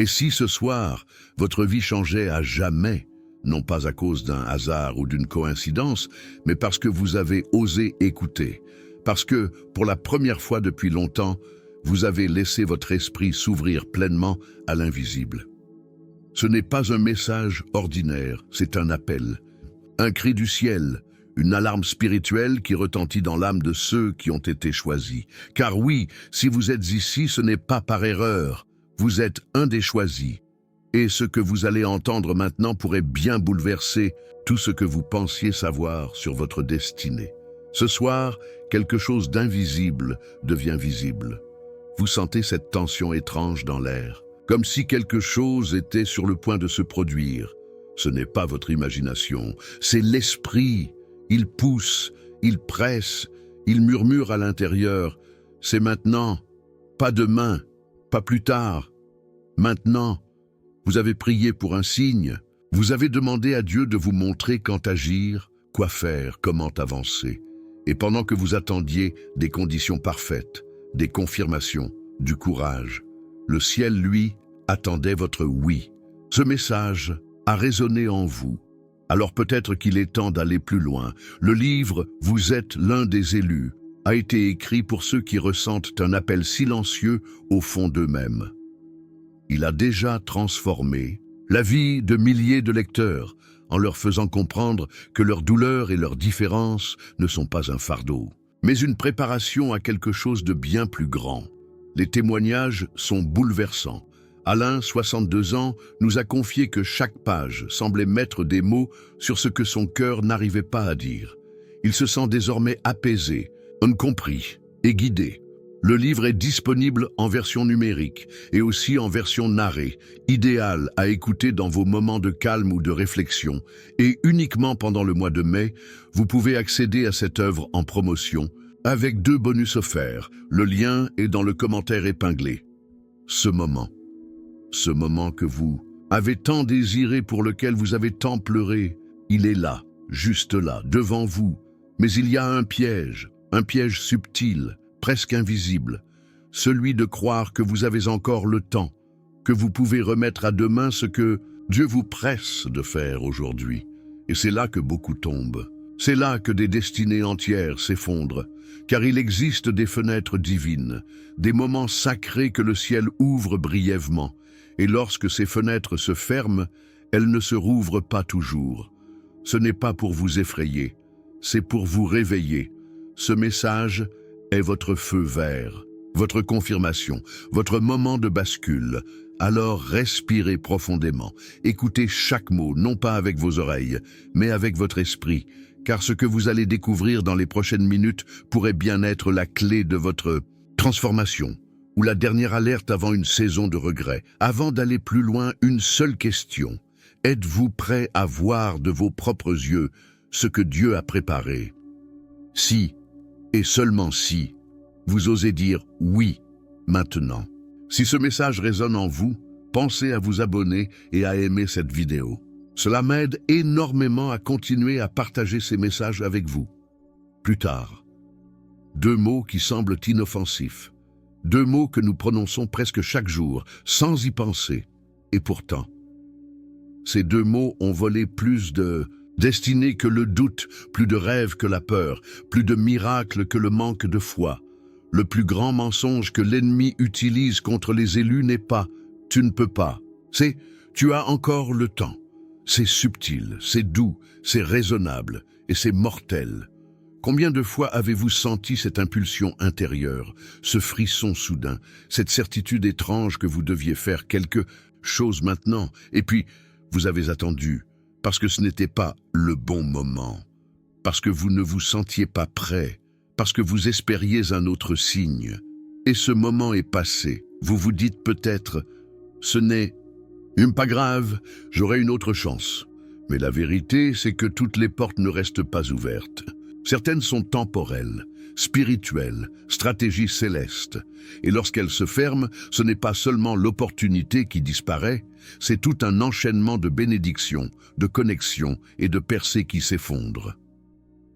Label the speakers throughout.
Speaker 1: Et si ce soir, votre vie changeait à jamais, non pas à cause d'un hasard ou d'une coïncidence, mais parce que vous avez osé écouter, parce que, pour la première fois depuis longtemps, vous avez laissé votre esprit s'ouvrir pleinement à l'invisible. Ce n'est pas un message ordinaire, c'est un appel, un cri du ciel, une alarme spirituelle qui retentit dans l'âme de ceux qui ont été choisis. Car oui, si vous êtes ici, ce n'est pas par erreur, vous êtes un des choisis. Et ce que vous allez entendre maintenant pourrait bien bouleverser tout ce que vous pensiez savoir sur votre destinée. Ce soir, quelque chose d'invisible devient visible. Vous sentez cette tension étrange dans l'air, comme si quelque chose était sur le point de se produire. Ce n'est pas votre imagination, c'est l'esprit. Il pousse, il presse, il murmure à l'intérieur. C'est maintenant, pas demain, pas plus tard. Maintenant, vous avez prié pour un signe. Vous avez demandé à Dieu de vous montrer quand agir, quoi faire, comment avancer. Et pendant que vous attendiez des conditions parfaites, des confirmations, du courage, le ciel, lui, attendait votre oui. Ce message a résonné en vous. Alors peut-être qu'il est temps d'aller plus loin. Le livre « Vous êtes l'un des élus » a été écrit pour ceux qui ressentent un appel silencieux au fond d'eux-mêmes. Il a déjà transformé la vie de milliers de lecteurs en leur faisant comprendre que leurs douleurs et leurs différences ne sont pas un fardeau, mais une préparation à quelque chose de bien plus grand. Les témoignages sont bouleversants. Alain, 62 ans, nous a confié que chaque page semblait mettre des mots sur ce que son cœur n'arrivait pas à dire. Il se sent désormais apaisé, compris et guidé. Le livre est disponible en version numérique et aussi en version narrée, idéal à écouter dans vos moments de calme ou de réflexion. Et uniquement pendant le mois de mai, vous pouvez accéder à cette œuvre en promotion avec 2 bonus offerts. Le lien est dans le commentaire épinglé. Ce moment que vous avez tant désiré, pour lequel vous avez tant pleuré, il est là, juste là, devant vous. Mais il y a un piège subtil, presque invisible, celui de croire que vous avez encore le temps, que vous pouvez remettre à demain ce que Dieu vous presse de faire aujourd'hui. Et c'est là que beaucoup tombent. C'est là que des destinées entières s'effondrent, car il existe des fenêtres divines, des moments sacrés que le ciel ouvre brièvement. Et lorsque ces fenêtres se ferment, elles ne se rouvrent pas toujours. Ce n'est pas pour vous effrayer, c'est pour vous réveiller. Ce message est votre feu vert, votre confirmation, votre moment de bascule. Alors respirez profondément, écoutez chaque mot, non pas avec vos oreilles, mais avec votre esprit, car ce que vous allez découvrir dans les prochaines minutes pourrait bien être la clé de votre transformation, ou la dernière alerte avant une saison de regrets. Avant d'aller plus loin, une seule question. Êtes-vous prêt à voir de vos propres yeux ce que Dieu a préparé? Si, et seulement si, vous osez dire oui, maintenant. Si ce message résonne en vous, pensez à vous abonner et à aimer cette vidéo. Cela m'aide énormément à continuer à partager ces messages avec vous. Plus tard, 2 mots qui semblent inoffensifs. 2 mots que nous prononçons presque chaque jour, sans y penser. Et pourtant, ces 2 mots ont volé plus de destinée que le doute, plus de rêves que la peur, plus de miracles que le manque de foi. Le plus grand mensonge que l'ennemi utilise contre les élus n'est pas « tu ne peux pas », c'est « tu as encore le temps ». C'est subtil, c'est doux, c'est raisonnable et c'est mortel. Combien de fois avez-vous senti cette impulsion intérieure, ce frisson soudain, cette certitude étrange que vous deviez faire quelque chose maintenant, et puis vous avez attendu, parce que ce n'était pas le bon moment, parce que vous ne vous sentiez pas prêt, parce que vous espériez un autre signe. Et ce moment est passé. Vous vous dites peut-être, ce n'est pas grave, j'aurai une autre chance. Mais la vérité, c'est que toutes les portes ne restent pas ouvertes. Certaines sont temporelles, spirituelles, stratégies célestes. Et lorsqu'elles se ferment, ce n'est pas seulement l'opportunité qui disparaît, c'est tout un enchaînement de bénédictions, de connexions et de percées qui s'effondrent.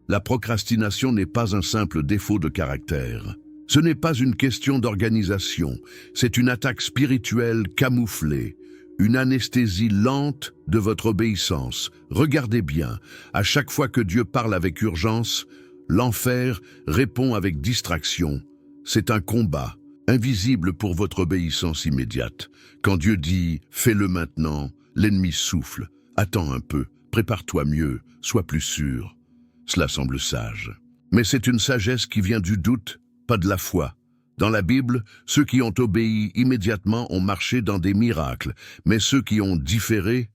Speaker 1: La procrastination n'est pas un simple défaut de caractère. Ce n'est pas une question d'organisation, c'est une attaque spirituelle camouflée, une anesthésie lente de votre obéissance. Regardez bien, à chaque fois que Dieu parle avec urgence, l'enfer répond avec distraction. C'est un combat, invisible pour votre obéissance immédiate. Quand Dieu dit « fais-le maintenant », l'ennemi souffle. Attends un peu, prépare-toi mieux, sois plus sûr. Cela semble sage. Mais c'est une sagesse qui vient du doute, pas de la foi. Dans la Bible, ceux qui ont obéi immédiatement ont marché dans des miracles, mais ceux qui ont différé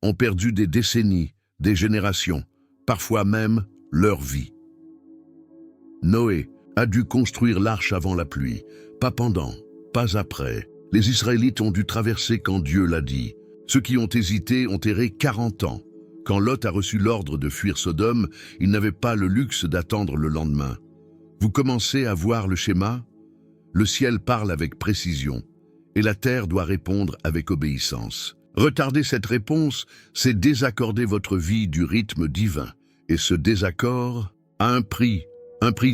Speaker 1: ont perdu des décennies, des générations, parfois même leur vie. Noé a dû construire l'arche avant la pluie, pas pendant, pas après. Les Israélites ont dû traverser quand Dieu l'a dit. Ceux qui ont hésité ont erré 40 ans. Quand Lot a reçu l'ordre de fuir Sodome, il n'avait pas le luxe d'attendre le lendemain. Vous commencez à voir le schéma ? Le ciel parle avec précision, et la terre doit répondre avec obéissance. Retarder cette réponse, c'est désaccorder votre vie du rythme divin. Et ce désaccord a un prix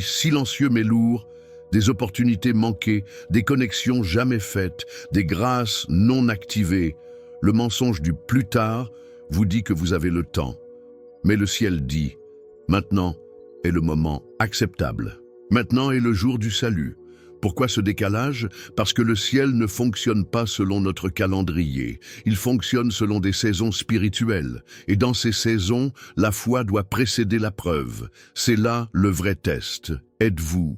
Speaker 1: silencieux mais lourd, des opportunités manquées, des connexions jamais faites, des grâces non activées. Le mensonge du plus tard vous dit que vous avez le temps. Mais le ciel dit, maintenant est le moment acceptable. Maintenant est le jour du salut. Pourquoi ce décalage? Parce que le ciel ne fonctionne pas selon notre calendrier. Il fonctionne selon des saisons spirituelles. Et dans ces saisons, la foi doit précéder la preuve. C'est là le vrai test. Êtes-vous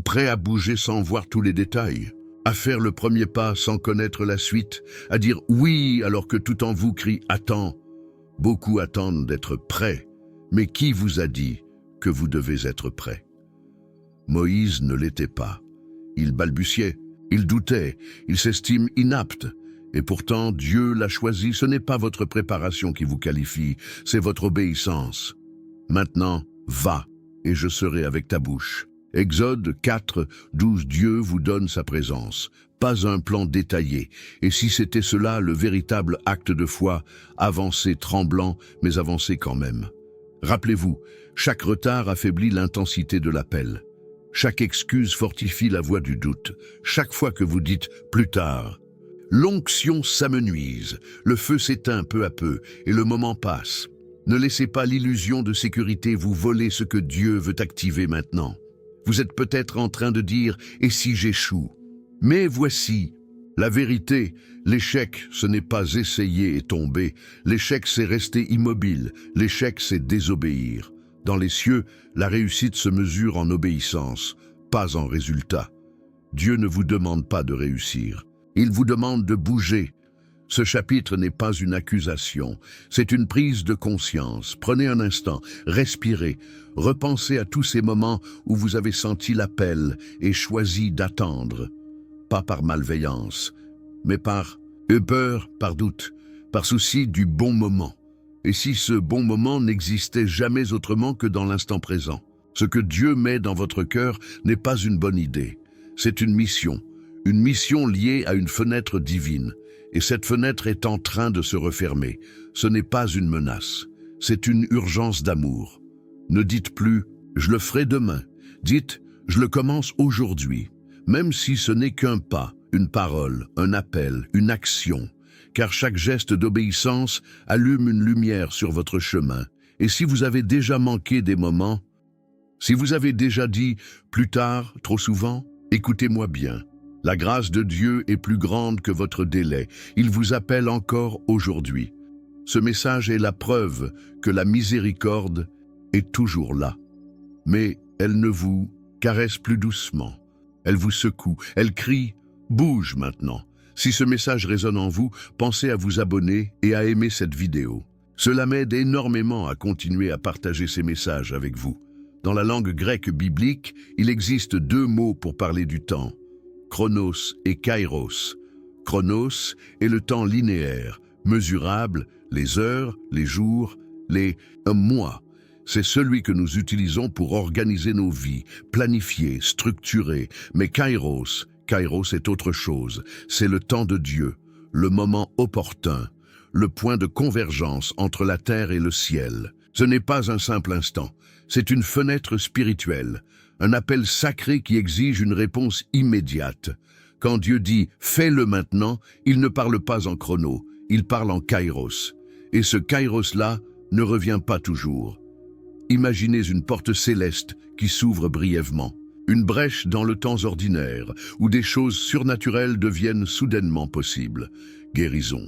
Speaker 1: prêt à bouger sans voir tous les détails? À faire le premier pas sans connaître la suite? À dire oui alors que tout en vous crie « Attends ». Beaucoup attendent d'être prêts. Mais qui vous a dit que vous devez être prêt? Moïse ne l'était pas. Il balbutiait, il doutait, il s'estime inapte. Et pourtant, Dieu l'a choisi. Ce n'est pas votre préparation qui vous qualifie, c'est votre obéissance. Maintenant, va, et je serai avec ta bouche. Exode 4, 12, Dieu vous donne sa présence, pas un plan détaillé. Et si c'était cela le véritable acte de foi, avancez tremblant, mais avancez quand même. Rappelez-vous, chaque retard affaiblit l'intensité de l'appel. Chaque excuse fortifie la voix du doute. Chaque fois que vous dites « plus tard », l'onction s'amenuise, le feu s'éteint peu à peu et le moment passe. Ne laissez pas l'illusion de sécurité vous voler ce que Dieu veut activer maintenant. Vous êtes peut-être en train de dire « et si j'échoue ?» Mais voici la vérité. L'échec, ce n'est pas essayer et tomber. L'échec, c'est rester immobile. L'échec, c'est désobéir. Dans les cieux, la réussite se mesure en obéissance, pas en résultat. Dieu ne vous demande pas de réussir. Il vous demande de bouger. Ce chapitre n'est pas une accusation, c'est une prise de conscience. Prenez un instant, respirez, repensez à tous ces moments où vous avez senti l'appel et choisi d'attendre. Pas par malveillance, mais par peur, par doute, par souci du bon moment. Et si ce bon moment n'existait jamais autrement que dans l'instant présent? Ce que Dieu met dans votre cœur n'est pas une bonne idée. C'est une mission liée à une fenêtre divine. Et cette fenêtre est en train de se refermer. Ce n'est pas une menace, c'est une urgence d'amour. Ne dites plus « je le ferai demain ». Dites « je le commence aujourd'hui », même si ce n'est qu'un pas, une parole, un appel, une action. Car chaque geste d'obéissance allume une lumière sur votre chemin. Et si vous avez déjà manqué des moments, si vous avez déjà dit « plus tard » trop souvent, écoutez-moi bien. La grâce de Dieu est plus grande que votre délai. Il vous appelle encore aujourd'hui. Ce message est la preuve que la miséricorde est toujours là. Mais elle ne vous caresse plus doucement. Elle vous secoue, elle crie « bouge maintenant ». Si ce message résonne en vous, pensez à vous abonner et à aimer cette vidéo. Cela m'aide énormément à continuer à partager ces messages avec vous. Dans la langue grecque biblique, il existe 2 mots pour parler du temps, chronos et kairos. Chronos est le temps linéaire, mesurable, les heures, les jours, les mois. C'est celui que nous utilisons pour organiser nos vies, planifier, structurer. Mais Kairos est autre chose. C'est le temps de Dieu, le moment opportun, le point de convergence entre la terre et le ciel. Ce n'est pas un simple instant, c'est une fenêtre spirituelle, un appel sacré qui exige une réponse immédiate. Quand Dieu dit « fais-le maintenant », il ne parle pas en chrono, il parle en kairos. Et ce kairos-là ne revient pas toujours. Imaginez une porte céleste qui s'ouvre brièvement, une brèche dans le temps ordinaire, où des choses surnaturelles deviennent soudainement possibles. Guérison,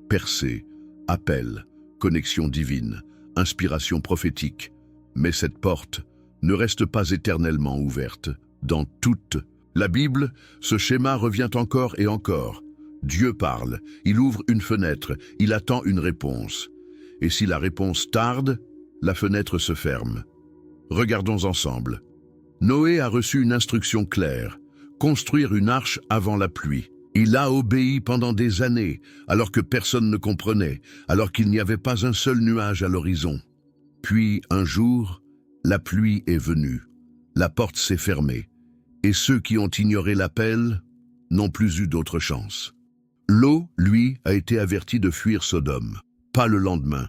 Speaker 1: percée, appel, connexion divine, inspiration prophétique. Mais cette porte ne reste pas éternellement ouverte. Dans toute la Bible, ce schéma revient encore et encore. Dieu parle, il ouvre une fenêtre, il attend une réponse. Et si la réponse tarde, la fenêtre se ferme. Regardons ensemble. Noé a reçu une instruction claire, construire une arche avant la pluie. Il a obéi pendant des années, alors que personne ne comprenait, alors qu'il n'y avait pas un seul nuage à l'horizon. Puis, un jour, la pluie est venue. La porte s'est fermée, et ceux qui ont ignoré l'appel n'ont plus eu d'autre chance. Lot, lui, a été averti de fuir Sodome. Pas le lendemain,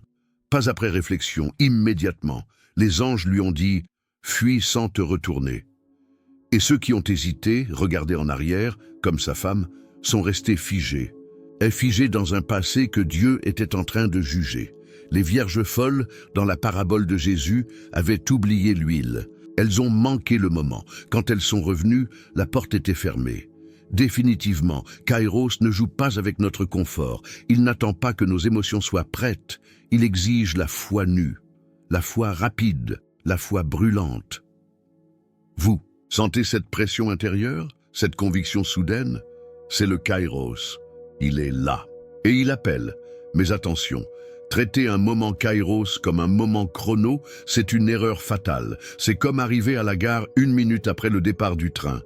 Speaker 1: pas après réflexion, immédiatement. Les anges lui ont dit « Fuis sans te retourner ». Et ceux qui ont hésité, regardé en arrière, comme sa femme, sont restés figés. Figés dans un passé que Dieu était en train de juger. Les vierges folles, dans la parabole de Jésus, avaient oublié l'huile. Elles ont manqué le moment. Quand elles sont revenues, la porte était fermée. Définitivement, Kairos ne joue pas avec notre confort. Il n'attend pas que nos émotions soient prêtes. Il exige la foi nue, la foi rapide, la foi brûlante. Vous sentez cette pression intérieure, cette conviction soudaine? C'est le Kairos. Il est là. Et il appelle. Mais attention, traiter un moment Kairos comme un moment chrono, c'est une erreur fatale. C'est comme arriver à la gare 1 minute après le départ du train.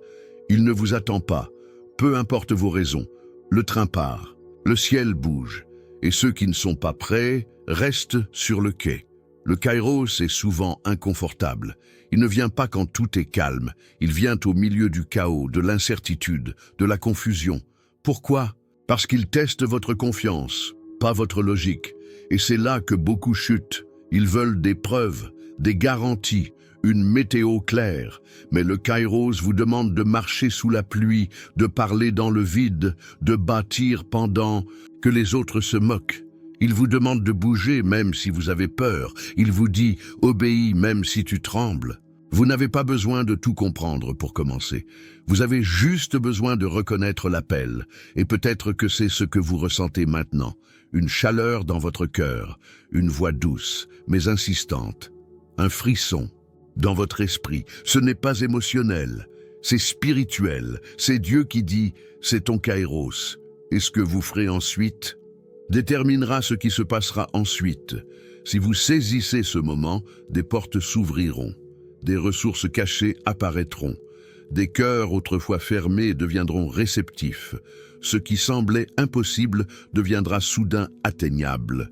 Speaker 1: Il ne vous attend pas. Peu importe vos raisons, le train part, le ciel bouge, et ceux qui ne sont pas prêts restent sur le quai. Le Kairos est souvent inconfortable. Il ne vient pas quand tout est calme, il vient au milieu du chaos, de l'incertitude, de la confusion. Pourquoi? Parce qu'il teste votre confiance, pas votre logique. Et c'est là que beaucoup chutent. Ils veulent des preuves, des garanties, une météo claire. Mais le Kairos vous demande de marcher sous la pluie, de parler dans le vide, de bâtir pendant que les autres se moquent. Il vous demande de bouger même si vous avez peur. Il vous dit « obéis même si tu trembles ». Vous n'avez pas besoin de tout comprendre pour commencer. Vous avez juste besoin de reconnaître l'appel. Et peut-être que c'est ce que vous ressentez maintenant. Une chaleur dans votre cœur, une voix douce, mais insistante, un frisson dans votre esprit. Ce n'est pas émotionnel, c'est spirituel. C'est Dieu qui dit « c'est ton Kairos ». Et ce que vous ferez ensuite déterminera ce qui se passera ensuite. Si vous saisissez ce moment, des portes s'ouvriront. Des ressources cachées apparaîtront. Des cœurs autrefois fermés deviendront réceptifs. Ce qui semblait impossible deviendra soudain atteignable.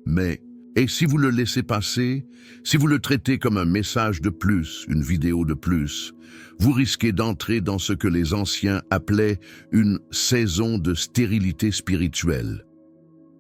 Speaker 1: Mais, et si vous le laissez passer, si vous le traitez comme un message de plus, une vidéo de plus, vous risquez d'entrer dans ce que les anciens appelaient une saison de stérilité spirituelle.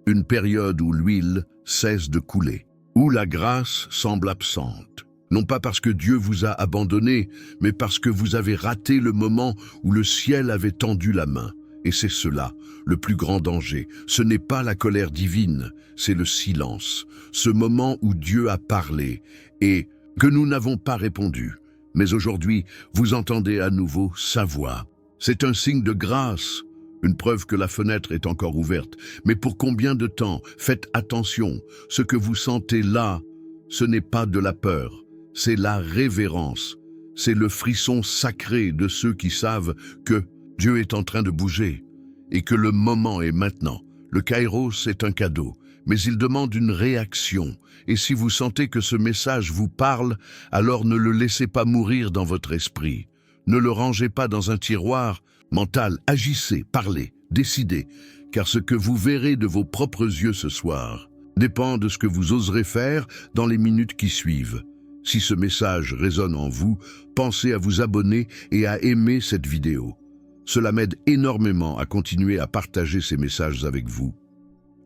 Speaker 1: Une période où l'huile cesse de couler, où la grâce semble absente. Non pas parce que Dieu vous a abandonné, mais parce que vous avez raté le moment où le ciel avait tendu la main. Et c'est cela, le plus grand danger. Ce n'est pas la colère divine, c'est le silence. Ce moment où Dieu a parlé et que nous n'avons pas répondu. Mais aujourd'hui, vous entendez à nouveau sa voix. C'est un signe de grâce, une preuve que la fenêtre est encore ouverte. Mais pour combien de temps? Faites attention, ce que vous sentez là, ce n'est pas de la peur. C'est la révérence, c'est le frisson sacré de ceux qui savent que Dieu est en train de bouger et que le moment est maintenant. Le Kairos est un cadeau, mais il demande une réaction. Et si vous sentez que ce message vous parle, alors ne le laissez pas mourir dans votre esprit. Ne le rangez pas dans un tiroir mental. Agissez, parlez, décidez, car ce que vous verrez de vos propres yeux ce soir dépend de ce que vous oserez faire dans les minutes qui suivent. Si ce message résonne en vous, pensez à vous abonner et à aimer cette vidéo. Cela m'aide énormément à continuer à partager ces messages avec vous.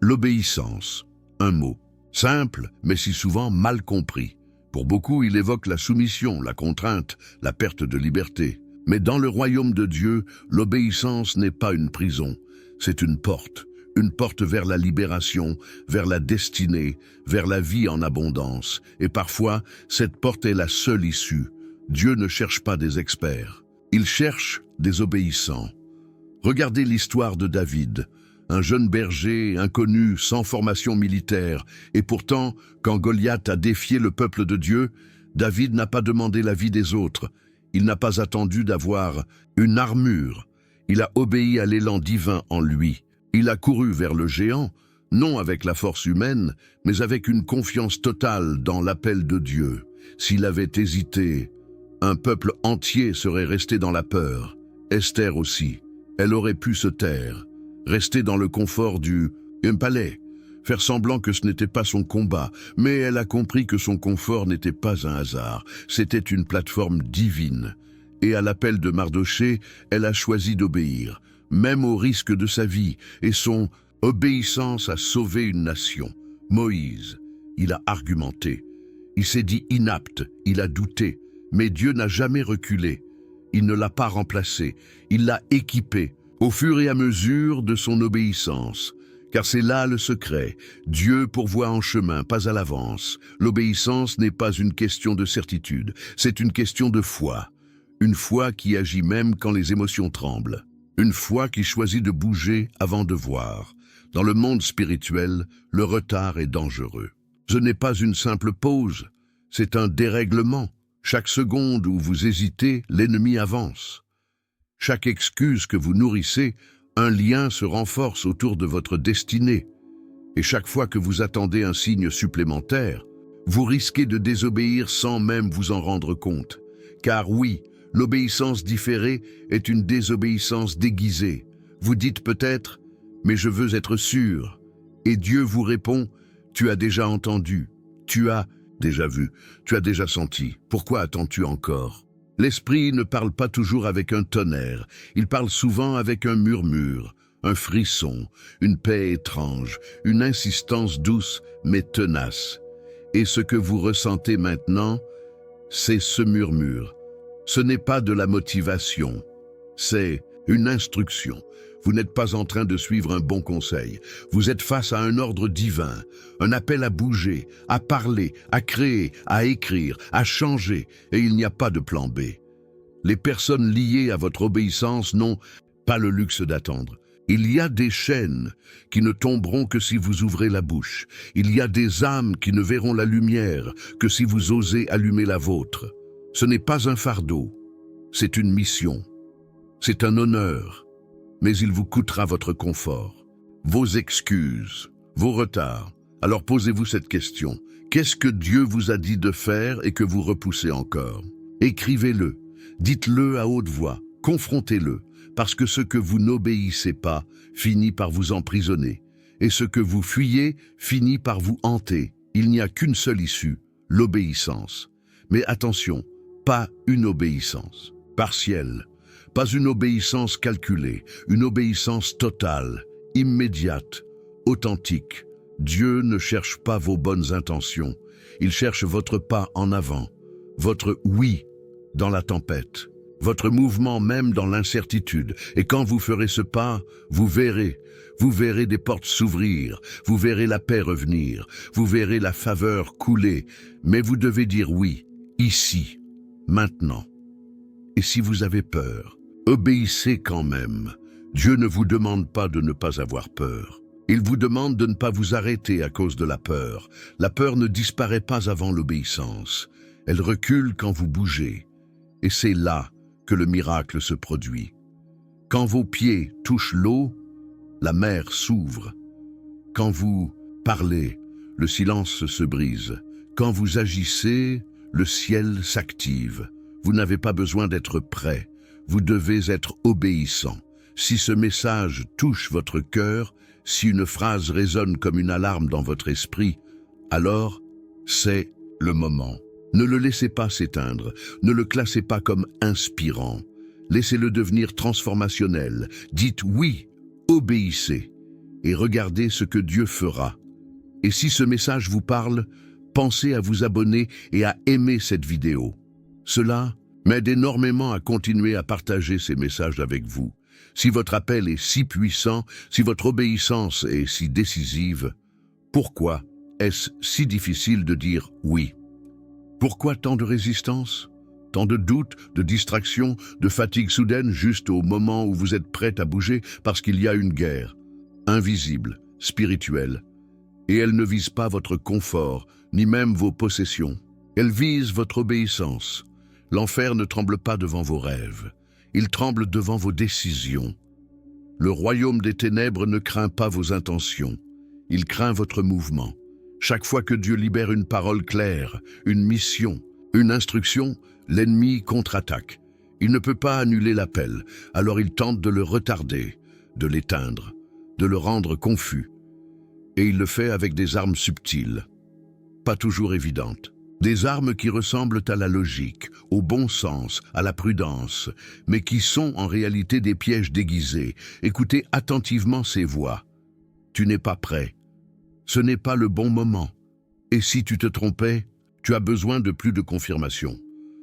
Speaker 1: L'obéissance, un mot, simple mais si souvent mal compris. Pour beaucoup, il évoque la soumission, la contrainte, la perte de liberté. Mais dans le royaume de Dieu, l'obéissance n'est pas une prison, c'est une porte vers la libération, vers la destinée, vers la vie en abondance. Et parfois, cette porte est la seule issue. Dieu ne cherche pas des experts, il cherche des obéissants. Regardez l'histoire de David, un jeune berger inconnu, sans formation militaire. Et pourtant, quand Goliath a défié le peuple de Dieu, David n'a pas demandé l'avis des autres. Il n'a pas attendu d'avoir une armure. Il a obéi à l'élan divin en lui. Il a couru vers le géant, non avec la force humaine, mais avec une confiance totale dans l'appel de Dieu. S'il avait hésité, un peuple entier serait resté dans la peur. Esther aussi, elle aurait pu se taire, rester dans le confort du palais, faire semblant que ce n'était pas son combat, mais elle a compris que son confort n'était pas un hasard, c'était une plateforme divine. Et à l'appel de Mardochée, elle a choisi d'obéir, même au risque de sa vie, et son obéissance a sauvé une nation. Moïse, il a argumenté, il s'est dit inapte, il a douté, mais Dieu n'a jamais reculé. Il ne l'a pas remplacé, il l'a équipé, au fur et à mesure de son obéissance. Car c'est là le secret. Dieu pourvoit en chemin, pas à l'avance. L'obéissance n'est pas une question de certitude, c'est une question de foi. Une foi qui agit même quand les émotions tremblent. Une foi qui choisit de bouger avant de voir. Dans le monde spirituel, le retard est dangereux. Ce n'est pas une simple pause, c'est un dérèglement. Chaque seconde où vous hésitez, l'ennemi avance. Chaque excuse que vous nourrissez, un lien se renforce autour de votre destinée. Et chaque fois que vous attendez un signe supplémentaire, vous risquez de désobéir sans même vous en rendre compte. Car oui, l'obéissance différée est une désobéissance déguisée. Vous dites peut-être « mais je veux être sûr ». Et Dieu vous répond « tu as déjà entendu, tu as déjà vu, tu as déjà senti, pourquoi attends-tu encore ?» L'esprit ne parle pas toujours avec un tonnerre, il parle souvent avec un murmure, un frisson, une paix étrange, une insistance douce mais tenace. Et ce que vous ressentez maintenant, c'est ce murmure. Ce n'est pas de la motivation, c'est une instruction. Vous n'êtes pas en train de suivre un bon conseil. Vous êtes face à un ordre divin, un appel à bouger, à parler, à créer, à écrire, à changer, et il n'y a pas de plan B. Les personnes liées à votre obéissance n'ont pas le luxe d'attendre. Il y a des chaînes qui ne tomberont que si vous ouvrez la bouche. Il y a des âmes qui ne verront la lumière que si vous osez allumer la vôtre. Ce n'est pas un fardeau, c'est une mission, c'est un honneur. Mais il vous coûtera votre confort, vos excuses, vos retards. Alors posez-vous cette question. Qu'est-ce que Dieu vous a dit de faire et que vous repoussez encore? Écrivez-le, dites-le à haute voix, confrontez-le, parce que ce que vous n'obéissez pas finit par vous emprisonner, et ce que vous fuyez finit par vous hanter. Il n'y a qu'une seule issue, l'obéissance. Mais attention, pas une obéissance partielle. Pas une obéissance calculée, une obéissance totale, immédiate, authentique. Dieu ne cherche pas vos bonnes intentions, il cherche votre pas en avant, votre oui dans la tempête, votre mouvement même dans l'incertitude. Et quand vous ferez ce pas, vous verrez des portes s'ouvrir, vous verrez la paix revenir, vous verrez la faveur couler. Mais vous devez dire oui, ici, maintenant. Et si vous avez peur, obéissez quand même. Dieu ne vous demande pas de ne pas avoir peur. Il vous demande de ne pas vous arrêter à cause de la peur. La peur ne disparaît pas avant l'obéissance. Elle recule quand vous bougez. Et c'est là que le miracle se produit. Quand vos pieds touchent l'eau, la mer s'ouvre. Quand vous parlez, le silence se brise. Quand vous agissez, le ciel s'active. Vous n'avez pas besoin d'être prêt. Vous devez être obéissant. Si ce message touche votre cœur, si une phrase résonne comme une alarme dans votre esprit, alors c'est le moment. Ne le laissez pas s'éteindre, ne le classez pas comme inspirant. Laissez-le devenir transformationnel. Dites oui, obéissez, et regardez ce que Dieu fera. Et si ce message vous parle, pensez à vous abonner et à aimer cette vidéo. Cela m'aide énormément à continuer à partager ces messages avec vous. Si votre appel est si puissant, si votre obéissance est si décisive, pourquoi est-ce si difficile de dire oui? Pourquoi tant de résistance? Tant de doutes, de distractions, de fatigue soudaine juste au moment où vous êtes prêt à bouger parce qu'il y a une guerre, invisible, spirituelle. Et elle ne vise pas votre confort, ni même vos possessions. Elle vise votre obéissance. L'enfer ne tremble pas devant vos rêves. Il tremble devant vos décisions. Le royaume des ténèbres ne craint pas vos intentions. Il craint votre mouvement. Chaque fois que Dieu libère une parole claire, une mission, une instruction, l'ennemi contre-attaque. Il ne peut pas annuler l'appel, alors il tente de le retarder, de l'éteindre, de le rendre confus. Et il le fait avec des armes subtiles, pas toujours évidentes. Des armes qui ressemblent à la logique, au bon sens, à la prudence, mais qui sont en réalité des pièges déguisés. Écoutez attentivement ces voix. Tu n'es pas prêt. Ce n'est pas le bon moment. Et si tu te trompais, tu as besoin de plus de confirmation.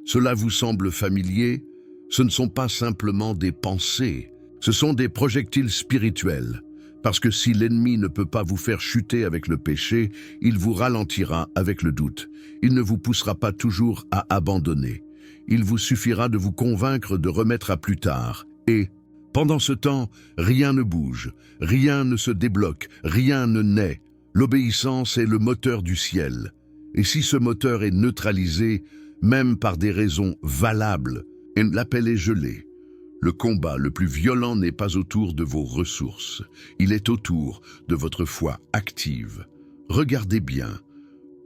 Speaker 1: Cela vous semble familier? Ce ne sont pas simplement des pensées, ce sont des projectiles spirituels. Parce que si l'ennemi ne peut pas vous faire chuter avec le péché, il vous ralentira avec le doute. Il ne vous poussera pas toujours à abandonner. Il vous suffira de vous convaincre de remettre à plus tard. Et, pendant ce temps, rien ne bouge, rien ne se débloque, rien ne naît. L'obéissance est le moteur du ciel. Et si ce moteur est neutralisé, même par des raisons valables, l'appel est gelé. Le combat le plus violent n'est pas autour de vos ressources, il est autour de votre foi active. Regardez bien.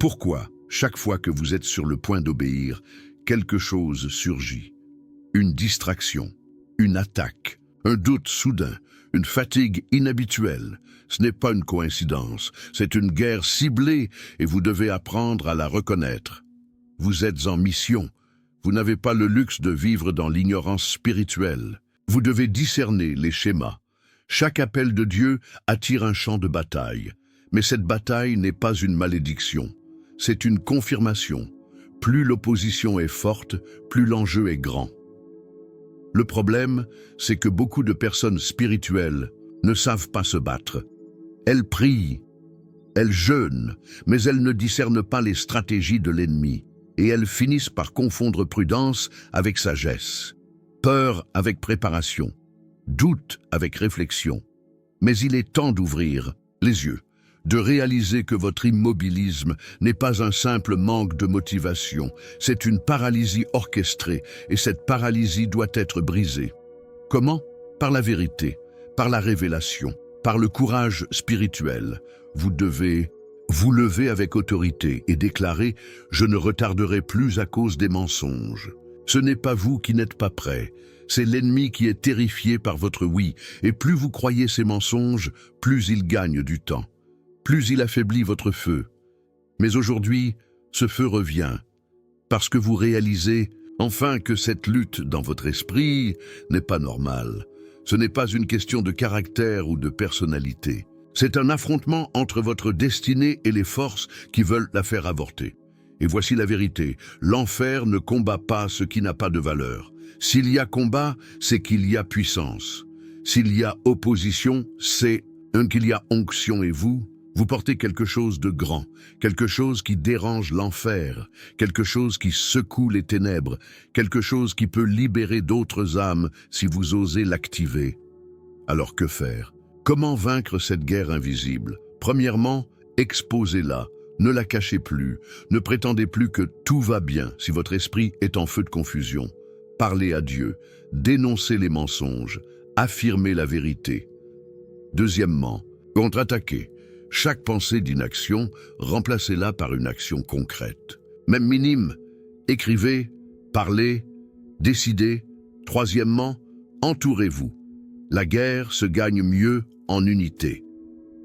Speaker 1: Pourquoi, chaque fois que vous êtes sur le point d'obéir, quelque chose surgit? Une distraction, une attaque, un doute soudain, une fatigue inhabituelle. Ce n'est pas une coïncidence, c'est une guerre ciblée et vous devez apprendre à la reconnaître. Vous êtes en mission. Vous n'avez pas le luxe de vivre dans l'ignorance spirituelle. Vous devez discerner les schémas. Chaque appel de Dieu attire un champ de bataille. Mais cette bataille n'est pas une malédiction. C'est une confirmation. Plus l'opposition est forte, plus l'enjeu est grand. Le problème, c'est que beaucoup de personnes spirituelles ne savent pas se battre. Elles prient, elles jeûnent, mais elles ne discernent pas les stratégies de l'ennemi. Et elles finissent par confondre prudence avec sagesse, peur avec préparation, doute avec réflexion. Mais il est temps d'ouvrir les yeux, de réaliser que votre immobilisme n'est pas un simple manque de motivation, c'est une paralysie orchestrée, et cette paralysie doit être brisée. Comment? Par la vérité, par la révélation, par le courage spirituel. Vous devez vous lever avec autorité et déclarer « Je ne retarderai plus à cause des mensonges ». Ce n'est pas vous qui n'êtes pas prêt, c'est l'ennemi qui est terrifié par votre oui, et plus vous croyez ces mensonges, plus il gagne du temps, plus il affaiblit votre feu. Mais aujourd'hui, ce feu revient, parce que vous réalisez enfin que cette lutte dans votre esprit n'est pas normale. Ce n'est pas une question de caractère ou de personnalité. C'est un affrontement entre votre destinée et les forces qui veulent la faire avorter. Et voici la vérité, l'enfer ne combat pas ce qui n'a pas de valeur. S'il y a combat, c'est qu'il y a puissance. S'il y a opposition, c'est qu'il y a onction et vous portez quelque chose de grand, quelque chose qui dérange l'enfer, quelque chose qui secoue les ténèbres, quelque chose qui peut libérer d'autres âmes si vous osez l'activer. Alors que faire? Comment vaincre cette guerre invisible? Premièrement, exposez-la, ne la cachez plus, ne prétendez plus que tout va bien si votre esprit est en feu de confusion. Parlez à Dieu, dénoncez les mensonges, affirmez la vérité. Deuxièmement, contre-attaquez. Chaque pensée d'inaction, remplacez-la par une action concrète. Même minime, écrivez, parlez, décidez. Troisièmement, entourez-vous. La guerre se gagne mieux en unité.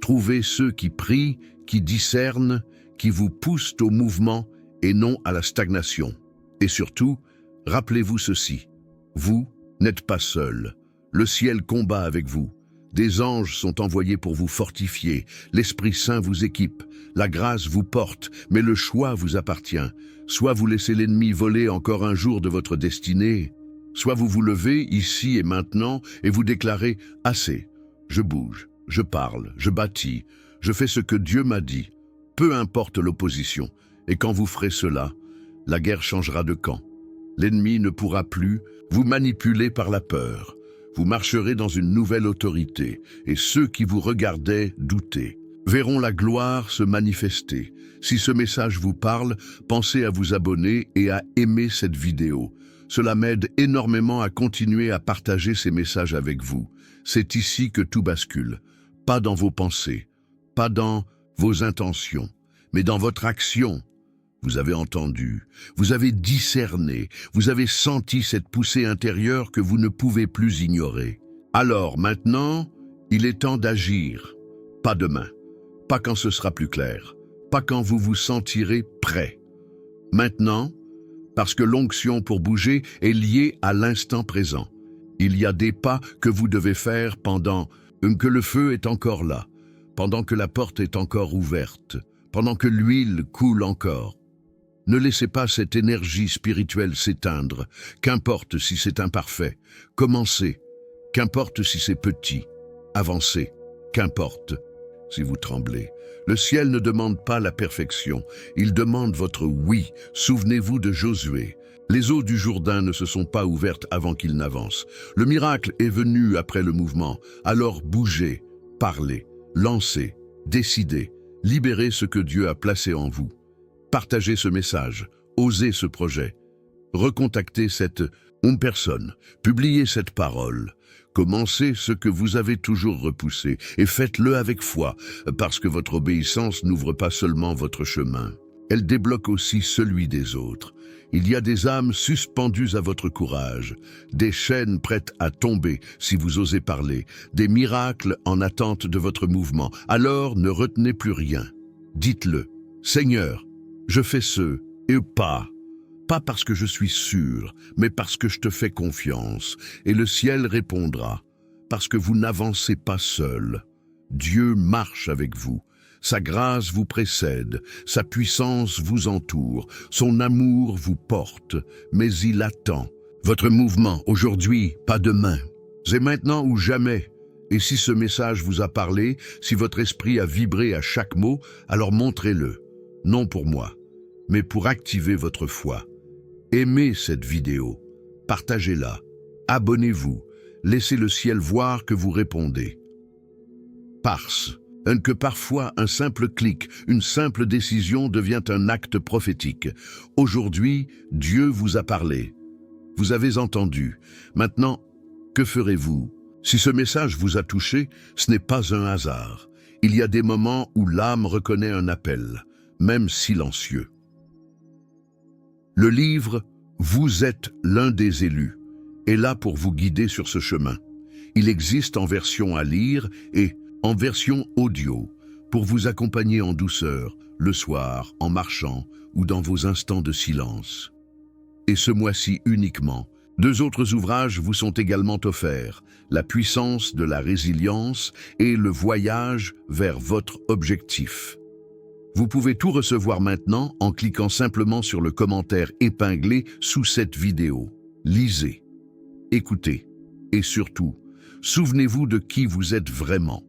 Speaker 1: Trouvez ceux qui prient, qui discernent, qui vous poussent au mouvement et non à la stagnation. Et surtout, rappelez-vous ceci. Vous n'êtes pas seul. Le ciel combat avec vous. Des anges sont envoyés pour vous fortifier, l'Esprit Saint vous équipe, la grâce vous porte, mais le choix vous appartient. Soit vous laissez l'ennemi voler encore un jour de votre destinée, soit vous vous levez ici et maintenant et vous déclarez « Assez, je bouge, je parle, je bâtis, je fais ce que Dieu m'a dit, peu importe l'opposition. Et quand vous ferez cela, la guerre changera de camp. L'ennemi ne pourra plus vous manipuler par la peur. Vous marcherez dans une nouvelle autorité, et ceux qui vous regardaient douter verront la gloire se manifester. Si ce message vous parle, pensez à vous abonner et à aimer cette vidéo. Cela m'aide énormément à continuer à partager ces messages avec vous. C'est ici que tout bascule. Pas dans vos pensées, pas dans vos intentions, mais dans votre action. Vous avez entendu, vous avez discerné, vous avez senti cette poussée intérieure que vous ne pouvez plus ignorer. Alors maintenant, il est temps d'agir. Pas demain, pas quand ce sera plus clair, pas quand vous vous sentirez prêt. Maintenant, parce que l'onction pour bouger est liée à l'instant présent. Il y a des pas que vous devez faire pendant que le feu est encore là, pendant que la porte est encore ouverte, pendant que l'huile coule encore. Ne laissez pas cette énergie spirituelle s'éteindre, qu'importe si c'est imparfait. Commencez, qu'importe si c'est petit. Avancez, qu'importe si vous tremblez. Le ciel ne demande pas la perfection, il demande votre oui. Souvenez-vous de Josué. Les eaux du Jourdain ne se sont pas ouvertes avant qu'il n'avance. Le miracle est venu après le mouvement. Alors bougez, parlez, lancez, décidez, libérez ce que Dieu a placé en vous. Partagez ce message, osez ce projet, recontactez cette personne, publiez cette parole, commencez ce que vous avez toujours repoussé et faites-le avec foi, parce que votre obéissance n'ouvre pas seulement votre chemin, elle débloque aussi celui des autres. Il y a des âmes suspendues à votre courage, des chaînes prêtes à tomber si vous osez parler, des miracles en attente de votre mouvement. Alors ne retenez plus rien, dites-le, Seigneur, je fais ce et pas parce que je suis sûr, mais parce que je te fais confiance. Et le ciel répondra, parce que vous n'avancez pas seul. Dieu marche avec vous. Sa grâce vous précède, sa puissance vous entoure, son amour vous porte, mais il attend. Votre mouvement, aujourd'hui, pas demain. C'est maintenant ou jamais. Et si ce message vous a parlé, si votre esprit a vibré à chaque mot, alors montrez-le. Non pour moi, mais pour activer votre foi. Aimez cette vidéo, partagez-la, abonnez-vous, laissez le ciel voir que vous répondez. Parce que parfois un simple clic, une simple décision devient un acte prophétique. Aujourd'hui, Dieu vous a parlé. Vous avez entendu. Maintenant, que ferez-vous? Si ce message vous a touché, ce n'est pas un hasard. Il y a des moments où l'âme reconnaît un appel, même silencieux. Le livre « Vous êtes l'un des élus » est là pour vous guider sur ce chemin. Il existe en version à lire et en version audio pour vous accompagner en douceur, le soir, en marchant ou dans vos instants de silence. Et ce mois-ci uniquement, 2 autres ouvrages vous sont également offerts, La puissance de la résilience et Le voyage vers votre objectif. Vous pouvez tout recevoir maintenant en cliquant simplement sur le commentaire épinglé sous cette vidéo. Lisez, écoutez et surtout, souvenez-vous de qui vous êtes vraiment.